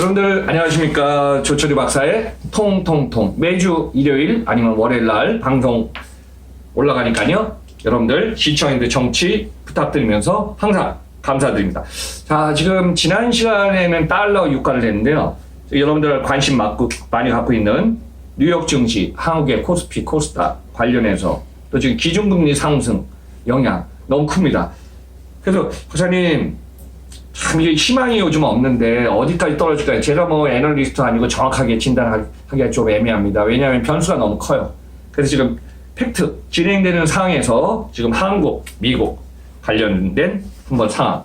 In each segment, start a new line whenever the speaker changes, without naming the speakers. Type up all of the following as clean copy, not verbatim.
여러분들 안녕하십니까. 조철이 박사의 통통통 매주 일요일 아니면 월요일 날 방송 올라가니까요. 여러분들 시청인들 정치 부탁드리면서 항상 감사드립니다. 자, 지금 지난 시간에는 달러 유가를 했는데요. 여러분들 관심 많이 갖고 있는 뉴욕 증시, 한국의 코스피, 코스닥 관련해서 또 지금 기준금리 상승 영향 너무 큽니다. 그래서 박사님 참 이게 희망이 요즘 없는데 어디까지 떨어질까요? 제가 뭐 애널리스트 아니고 정확하게 진단하기가 좀 애매합니다. 왜냐하면 변수가 너무 커요. 그래서 지금 팩트 진행되는 상황에서 지금 한국, 미국 관련된 한번 상황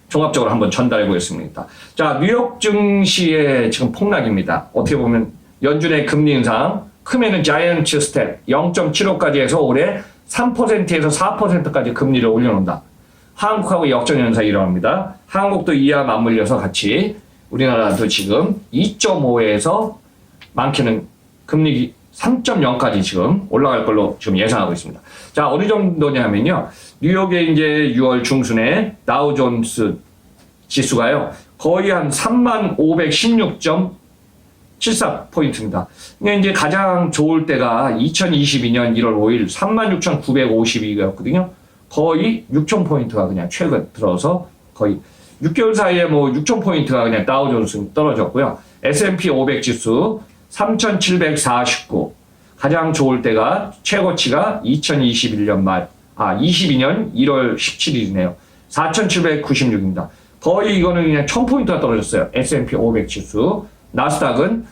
종합적으로 한번 전달해 보겠습니다. 자, 뉴욕 증시의 지금 폭락입니다. 어떻게 보면 연준의 금리 인상 크면은 자이언트 스텝 0.75까지 해서 올해 3%에서 4%까지 금리를 올려놓는다. 한국하고 역전현상이 일어납니다. 한국도 이와 맞물려서 같이 우리나라도 지금 2.5에서 많게는 금리 3.0까지 지금 올라갈 걸로 지금 예상하고 있습니다. 자, 어느 정도냐면요. 뉴욕의 이제 6월 중순에 다우존스 지수가요. 거의 한 3516.74포인트입니다. 근데 이제 가장 좋을 때가 2022년 1월 5일 36,952였거든요. 거의 6,000포인트가 그냥 최근 들어서 거의 6개월 사이에 뭐 6,000포인트가 그냥 다우존스 떨어졌고요. S&P 500 지수 3,749. 가장 좋을 때가 최고치가 22년 1월 17일이네요. 4,796입니다. 거의 이거는 그냥 1,000포인트가 떨어졌어요. S&P 500 지수. 나스닥은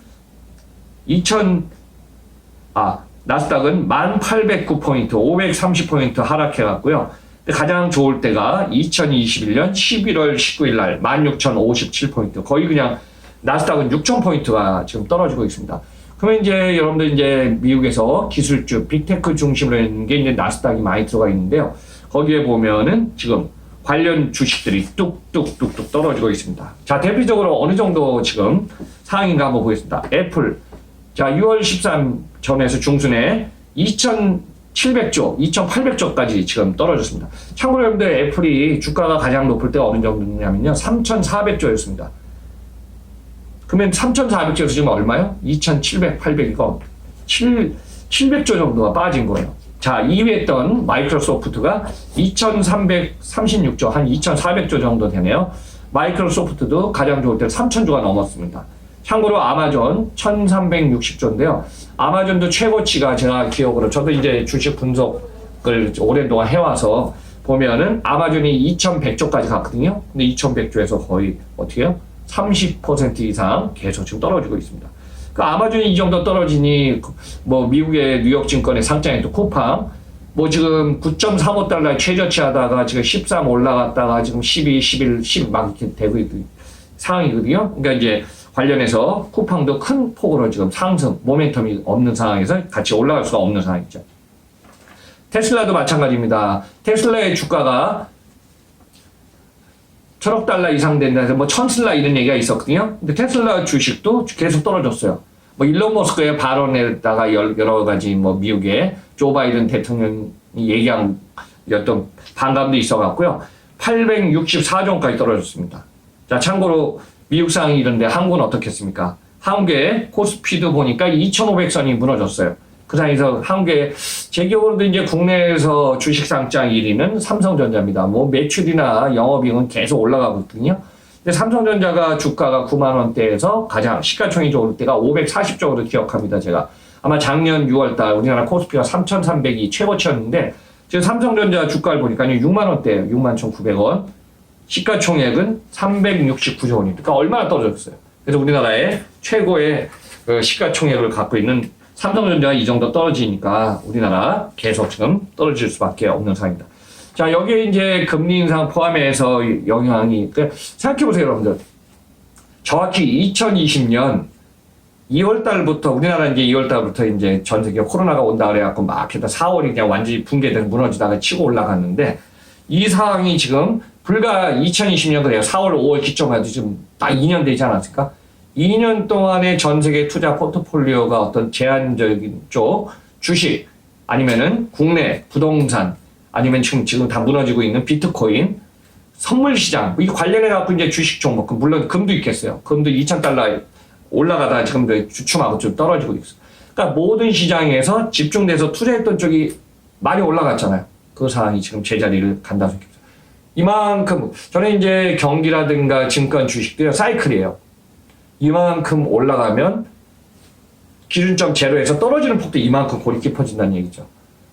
1,809포인트, 530포인트 하락해갔고요. 가장 좋을 때가 2021년 11월 19일 날 16,057포인트. 거의 그냥 나스닥은 6,000포인트가 지금 떨어지고 있습니다. 그러면 이제 여러분들 이제 미국에서 기술주, 빅테크 중심으로 있는 게 이제 나스닥이 많이 들어가 있는데요. 거기에 보면은 지금 관련 주식들이 뚝뚝뚝뚝 떨어지고 있습니다. 자, 대표적으로 어느 정도 지금 상황인가 한번 보겠습니다. 애플. 자, 6월 13 전에서 중순에 2,700조, 2,800조까지 지금 떨어졌습니다. 참고로 여러분들 애플이 주가가 가장 높을 때가 어느 정도냐면요. 3,400조였습니다. 그러면 3,400조에서 지금 얼마요? 2,700, 800이고 700조 정도가 빠진 거예요. 자, 2위 했던 마이크로소프트가 2,336조, 한 2,400조 정도 되네요. 마이크로소프트도 가장 좋을 때 3,000조가 넘었습니다. 참고로 아마존 1,360조인데요. 아마존도 최고치가 제가 기억으로 저도 이제 주식 분석을 오랜 동안 해와서 보면은 아마존이 2,100조까지 갔거든요. 근데 2,100조에서 거의 어떻게 해요? 30% 이상 계속 지금 떨어지고 있습니다. 그 아마존이 이 정도 떨어지니 뭐 미국의 뉴욕 증권의 상장했던 쿠팡 뭐 지금 9.35달러에 최저치 하다가 지금 13 올라갔다가 지금 12, 11, 10 막 이렇게 되고 있는 상황이거든요. 그러니까 이제 관련해서 쿠팡도 큰 폭으로 지금 상승, 모멘텀이 없는 상황에서 같이 올라갈 수가 없는 상황이죠. 테슬라도 마찬가지입니다. 테슬라의 주가가 1,000억 달러 이상 된다 해서 뭐 1,000슬라 이런 얘기가 있었거든요. 근데 테슬라 주식도 계속 떨어졌어요. 뭐 일론 머스크의 발언에다가 여러 가지 뭐 미국의 조 바이든 대통령이 얘기한 어떤 반감도 있어갖고요. 864종까지 떨어졌습니다. 자, 참고로 미국 상황이 이런데 한국은 어떻겠습니까? 한국의 코스피도 보니까 2,500선이 무너졌어요. 그 사이에서 한국의 제 기억으로도 이제 국내에서 주식 상장 1위는 삼성전자입니다. 뭐 매출이나 영업이익은 계속 올라가고 있거든요. 근데 삼성전자가 주가가 9만 원대에서 가장 시가총액이 좋을 때가 540쪽으로 기억합니다. 제가 아마 작년 6월달 우리나라 코스피가 3,300이 최고치였는데 지금 삼성전자 주가를 보니까 6만 원대예요. 6만 1,900원. 시가총액은 369조 원입니다. 그러니까 얼마나 떨어졌어요. 그래서 우리나라의 최고의 시가총액을 갖고 있는 삼성전자가 이 정도 떨어지니까 우리나라 계속 지금 떨어질 수밖에 없는 상황입니다. 자, 여기에 이제 금리 인상 포함해서 영향이, 생각해보세요, 여러분들. 정확히 2020년 2월달부터, 우리나라 이제 2월달부터 이제 전 세계 코로나가 온다 그래갖고 막 했다 4월이 그냥 완전히 붕괴된 무너지다가 치고 올라갔는데 이 상황이 지금 불과 2020년 그래요. 4월, 5월 기점까지 지금 딱 2년 되지 않았을까? 2년 동안의 전 세계 투자 포트폴리오가 어떤 제한적인 쪽 주식 아니면은 국내 부동산 아니면 지금 다 무너지고 있는 비트코인 선물 시장, 이 관련해 갖고 이제 주식 종목, 물론 금도 있겠어요. 금도 2,000달러 올라가다 지금 주춤하고 좀 떨어지고 있어요. 그러니까 모든 시장에서 집중돼서 투자했던 쪽이 많이 올라갔잖아요. 그 상황이 지금 제자리를 간다고 생각합니다. 이만큼, 저는 이제 경기라든가 증권 주식들이 사이클이에요. 이만큼 올라가면 기준점 제로에서 떨어지는 폭도 이만큼 골이 깊어진다는 얘기죠.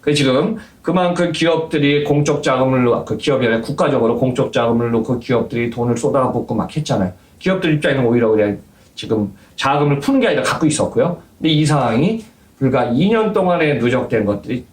그 지금 그만큼 기업들이 공적 자금을 그 기업이 아니라 국가적으로 공적 자금을 놓고 기업들이 돈을 쏟아붓고 막 했잖아요. 기업들 입장에는 오히려 그냥 지금 자금을 푸는 게 아니라 갖고 있었고요. 근데 이 상황이 불과 2년 동안에 누적된 것들이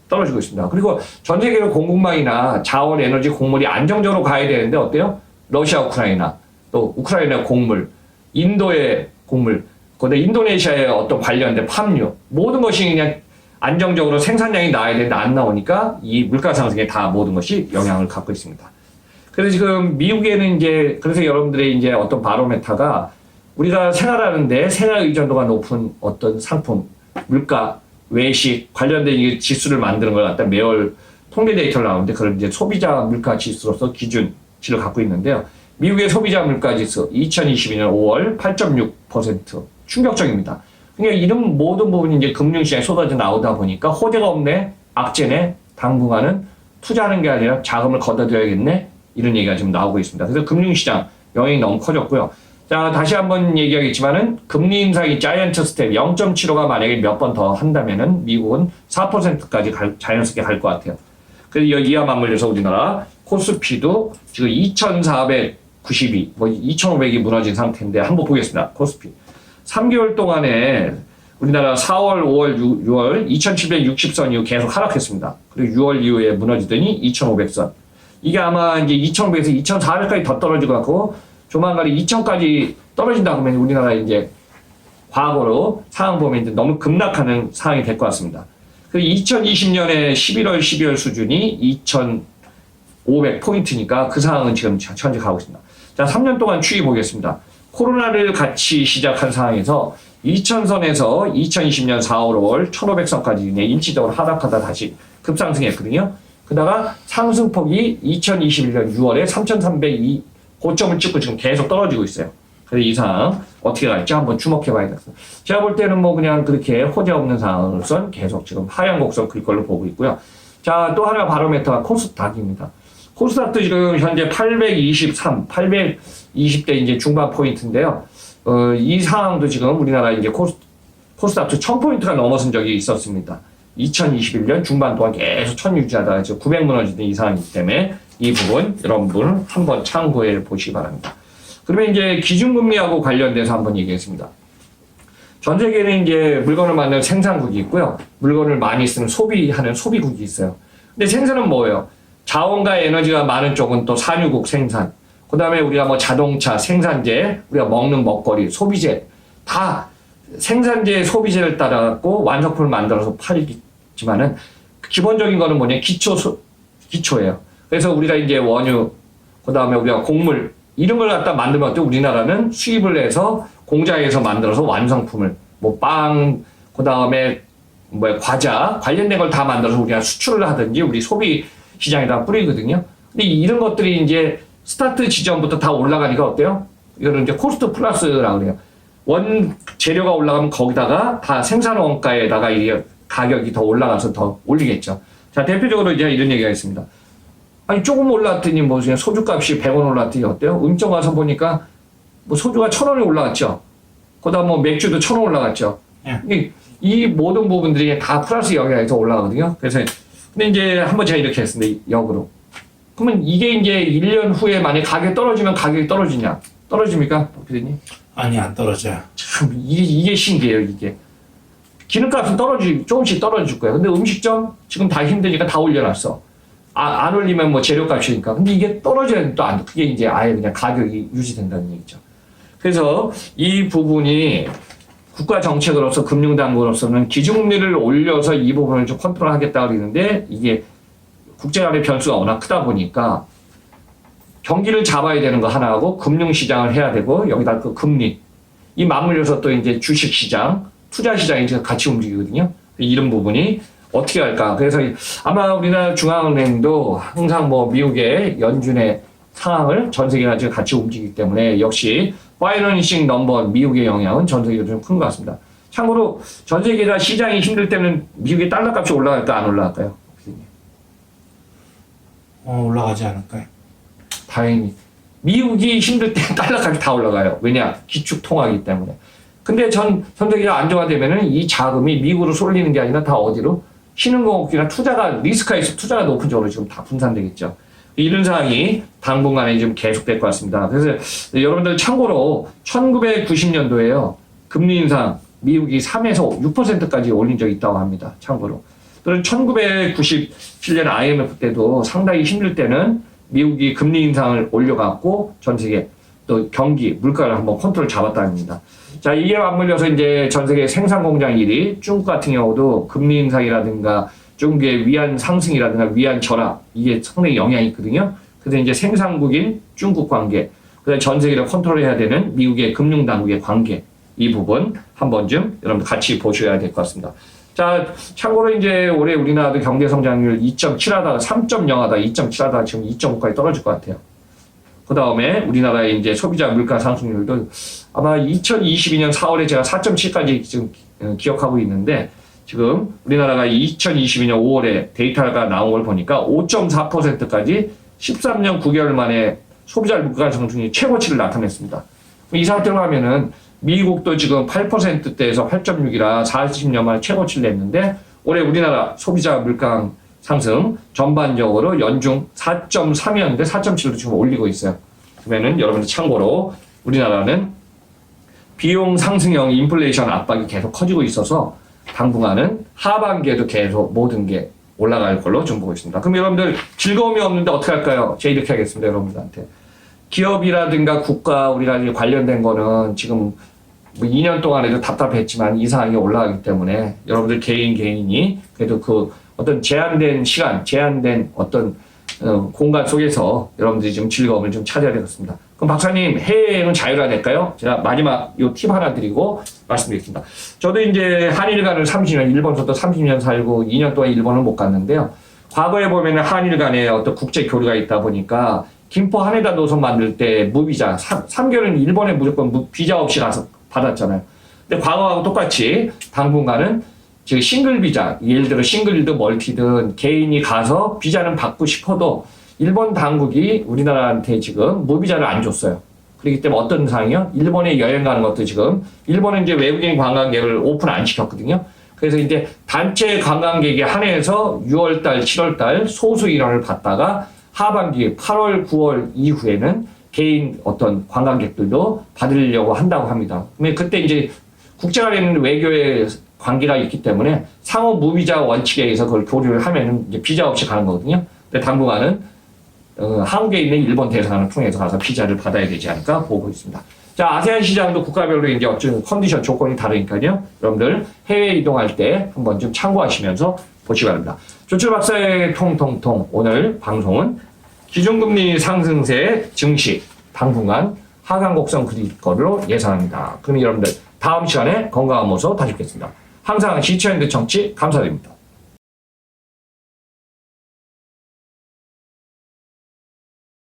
떨어지고 있습니다. 그리고 전 세계로 공급망이나 자원, 에너지, 곡물이 안정적으로 가야 되는데 어때요? 러시아, 우크라이나, 또 우크라이나 곡물, 인도의 곡물, 근데 인도네시아의 어떤 관련된 팜유, 모든 것이 그냥 안정적으로 생산량이 나와야 되는데 안 나오니까 이 물가 상승에 다 모든 것이 영향을 갖고 있습니다. 그래서 지금 미국에는 이제 그래서 여러분들의 이제 어떤 바로메타가 우리가 생활하는데 생활 의존도가 높은 어떤 상품, 물가, 외식 관련된 이 지수를 만드는 걸 갖다 매월 통계 데이터를 나오는데 그걸 이제 소비자 물가 지수로서 기준치를 갖고 있는데요. 미국의 소비자 물가 지수 2022년 5월 8.6% 충격적입니다. 그러니까 이런 모든 부분이 이제 금융시장에 쏟아져 나오다 보니까 호재가 없네, 악재네, 당분간은 투자하는 게 아니라 자금을 걷어들여야겠네, 이런 얘기가 지금 나오고 있습니다. 그래서 금융시장 영향이 너무 커졌고요. 자, 다시 한번 얘기하겠지만은 금리 인상이 자이언트 스텝 0.75가 만약에 몇 번 더 한다면은 미국은 4%까지 자연스럽게 갈 것 같아요. 그래서 이와 맞물려서 우리나라 코스피도 지금 2,492, 뭐 2,500이 무너진 상태인데 한번 보겠습니다. 코스피. 3개월 동안에 우리나라 4월, 5월, 6월 2,760선 이후 계속 하락했습니다. 그리고 6월 이후에 무너지더니 2,500선. 이게 아마 이제 2,500에서 2,400까지 더 떨어질 것 같고 조만간에 2,000까지 떨어진다 그러면 우리나라 이제 과거로 상황 보면 이제 너무 급락하는 상황이 될 것 같습니다. 그리고 2020년에 11월, 12월 수준이 2,500포인트니까 그 상황은 지금 현재 가고 있습니다. 자, 3년 동안 추이 보겠습니다. 코로나를 같이 시작한 상황에서 2,000선에서 2020년 4월, 5월 1,500선까지 일시적으로 하락하다 다시 급상승했거든요. 그러다가 상승폭이 2021년 6월에 3,302 고점을 찍고 지금 계속 떨어지고 있어요. 그래서 이 상황 어떻게 갈지 한번 주목해 봐야겠습니다. 제가 볼 때는 뭐 그냥 그렇게 호재 없는 상황으로선 계속 지금 하향 곡선 그릴 걸로 보고 있고요. 자, 또 하나 바로메터가 코스닥입니다. 코스닥도 지금 현재 823, 820대 이제 중반 포인트인데요. 이 상황도 지금 우리나라 이제 코스닥도 1000포인트가 넘어선 적이 있었습니다. 2021년 중반 동안 계속 1000 유지하다가 지금 900 무너지는 이 상황이기 때문에 이 부분 여러분 한번 참고해 보시기 바랍니다. 그러면 이제 기준금리하고 관련돼서 한번 얘기했습니다. 전 세계는 이제 물건을 만드는 생산국이 있고요. 물건을 많이 쓰는 소비하는 소비국이 있어요. 근데 생산은 뭐예요? 자원과 에너지가 많은 쪽은 또 산유국 생산. 그 다음에 우리가 뭐 자동차, 생산재, 우리가 먹는 먹거리, 소비재. 다 생산재, 소비재를 따라갖고 완성품을 만들어서 팔지만은 기본적인 거는 뭐냐? 기초예요. 그래서 우리가 이제 원유, 그 다음에 우리가 곡물, 이런 걸 갖다 만들면 또 우리나라는 수입을 해서 공장에서 만들어서 완성품을, 뭐 빵, 그 다음에 뭐 과자, 관련된 걸 다 만들어서 우리가 수출을 하든지 우리 소비 시장에다 뿌리거든요. 근데 이런 것들이 이제 스타트 지점부터 다 올라가니까 어때요? 이거는 이제 코스트 플러스라고 그래요. 원 재료가 올라가면 거기다가 다 생산 원가에다가 이게 가격이 더 올라가서 더 올리겠죠. 자, 대표적으로 이제 이런 얘기가 있습니다. 아니, 조금 올랐더니 뭐 그냥 소주값이 100원 올랐더니 어때요? 음점 와서 보니까 뭐 소주가 1,000원이 올라갔죠. 그다음 뭐 맥주도 1,000원 올라갔죠. 이 모든 부분들이 다 플러스 영향에서 올라가거든요. 그래서 근데 이제 한번 제가 이렇게 했습니다. 역으로. 그러면 이게 이제 1년 후에 만약 가격이 떨어지면 가격이 떨어지냐? 떨어집니까? 피디님?
아니, 안 떨어져요.
참, 이게 신기해요, 이게. 기름값은 조금씩 떨어질 거예요. 근데 음식점 지금 다 힘드니까 다 올려놨어. 안 올리면 뭐 재료값이니까. 근데 이게 떨어져야 또 안 돼. 그게 이제 아예 그냥 가격이 유지된다는 얘기죠. 그래서 이 부분이 국가 정책으로서 금융당국으로서는 기준금리를 올려서 이 부분을 좀 컨트롤하겠다 그러는데 이게 국제 간의 변수가 워낙 크다 보니까 경기를 잡아야 되는 거 하나하고 금융시장을 해야 되고 여기다 그 금리 이 맞물려서 또 이제 주식시장, 투자시장이 같이 움직이거든요. 이런 부분이 어떻게 할까? 그래서 아마 우리나라 중앙은행도 항상 뭐 미국의 연준의 상황을 전 세계가 지금 같이 움직이기 때문에 역시 파이낸싱 넘버 미국의 영향은 전 세계로 좀 큰 것 같습니다. 참고로 전 세계가 시장이 힘들 때는 미국의 달러 값이 올라갈까 안 올라갈까요?
올라가지 않을까요?
다행히 미국이 힘들 때 달러 값이 다 올라가요. 왜냐? 기축 통화이기 때문에. 근데 전 세계가 안정화되면은 이 자금이 미국으로 쏠리는 게 아니라 다 어디로? 신흥공업이나 투자가 리스크가 있어 투자가 높은 쪽으로 지금 다 분산되겠죠. 이런 상황이 당분간에 좀 계속될 것 같습니다. 그래서 여러분들 참고로 1990년도에요. 금리 인상 미국이 3에서 6%까지 올린 적이 있다고 합니다. 참고로. 또는 1997년 IMF 때도 상당히 힘들 때는 미국이 금리 인상을 올려갖고 전 세계 또 경기, 물가를 한번 컨트롤 잡았답니다. 자, 이에 맞물려서 이제 전 세계 생산 공장 1위, 중국 같은 경우도 금리 인상이라든가 중국의 위안 상승이라든가 위안 절하, 이게 상당히 영향이 있거든요. 그래서 이제 생산국인 중국 관계, 그다음에 전 세계를 컨트롤해야 되는 미국의 금융당국의 관계, 이 부분 한 번쯤 여러분들 같이 보셔야 될 것 같습니다. 자, 참고로 이제 올해 우리나라도 경제 성장률 2.7 하다가 3.0 하다가 2.7 하다가 지금 2.5까지 떨어질 것 같아요. 그 다음에 우리나라의 이제 소비자 물가 상승률도 아마 2022년 4월에 제가 4.7까지 지금 기억하고 있는데 지금 우리나라가 2022년 5월에 데이터가 나온 걸 보니까 5.4%까지 13년 9개월 만에 소비자 물가 상승률이 최고치를 나타냈습니다. 이 상태로 하면은 미국도 지금 8%대에서 8.6이라 40년 만에 최고치를 냈는데 올해 우리나라 소비자 물가 상승 전반적으로 연중 4.3이었는데 4.7로 지금 올리고 있어요. 그러면은 여러분들 참고로 우리나라는 비용 상승형 인플레이션 압박이 계속 커지고 있어서 당분간은 하반기에도 계속 모든 게 올라갈 걸로 좀 보고 있습니다. 그럼 여러분들 즐거움이 없는데 어떻게 할까요? 제가 이렇게 하겠습니다. 여러분들한테. 기업이라든가 국가 우리가 관련된 거는 지금 뭐 2년 동안에도 답답했지만 이 상황이 올라가기 때문에 여러분들 개인이 그래도 그 어떤 제한된 시간, 제한된 어떤 공간 속에서 여러분들이 좀 즐거움을 좀 찾아야 되겠습니다. 그럼 박사님 해외여행은 자율화될까요? 제가 마지막 요 팁 하나 드리고 말씀드리겠습니다. 저도 이제 한일 간을 30년, 일본서도 30년 살고 2년 동안 일본을 못 갔는데요. 과거에 보면 한일 간에 어떤 국제 교류가 있다 보니까 김포 하네다 노선 만들 때 무비자 3개월은 일본에 무조건 비자 없이 가서 받았잖아요. 근데 과거하고 똑같이 당분간은 지금 싱글 비자, 예를 들어 싱글이든 멀티든 개인이 가서 비자는 받고 싶어도 일본 당국이 우리나라한테 지금 무비자를 안 줬어요. 그렇기 때문에 어떤 상황이요? 일본에 여행 가는 것도 지금 일본은 이제 외국인 관광객을 오픈 안 시켰거든요. 그래서 이제 단체 관광객에 한해서 6월달, 7월달 소수 인원을 받다가 하반기 8월, 9월 이후에는 개인 어떤 관광객들도 받으려고 한다고 합니다. 그때 이제 국제간에는 외교의 관계가 있기 때문에 상호 무비자 원칙에 의해서 그걸 교류를 하면은 이제 비자 없이 가는 거거든요. 근데 당분간은 한국에 있는 일본 대사관을 통해서 가서 비자를 받아야 되지 않을까 보고 있습니다. 자, 아세안 시장도 국가별로 이제 어떤 컨디션 조건이 다르니까요. 여러분들 해외 이동할 때 한번 좀 참고하시면서 보시기 바랍니다. 조철 박사의 통통통 오늘 방송은 기준금리 상승세 증시 당분간 하강 곡선 그릴 거로 예상합니다. 그럼 여러분들 다음 시간에 건강한 모습 다시 뵙겠습니다. 항상 시청해주신 청취 감사드립니다.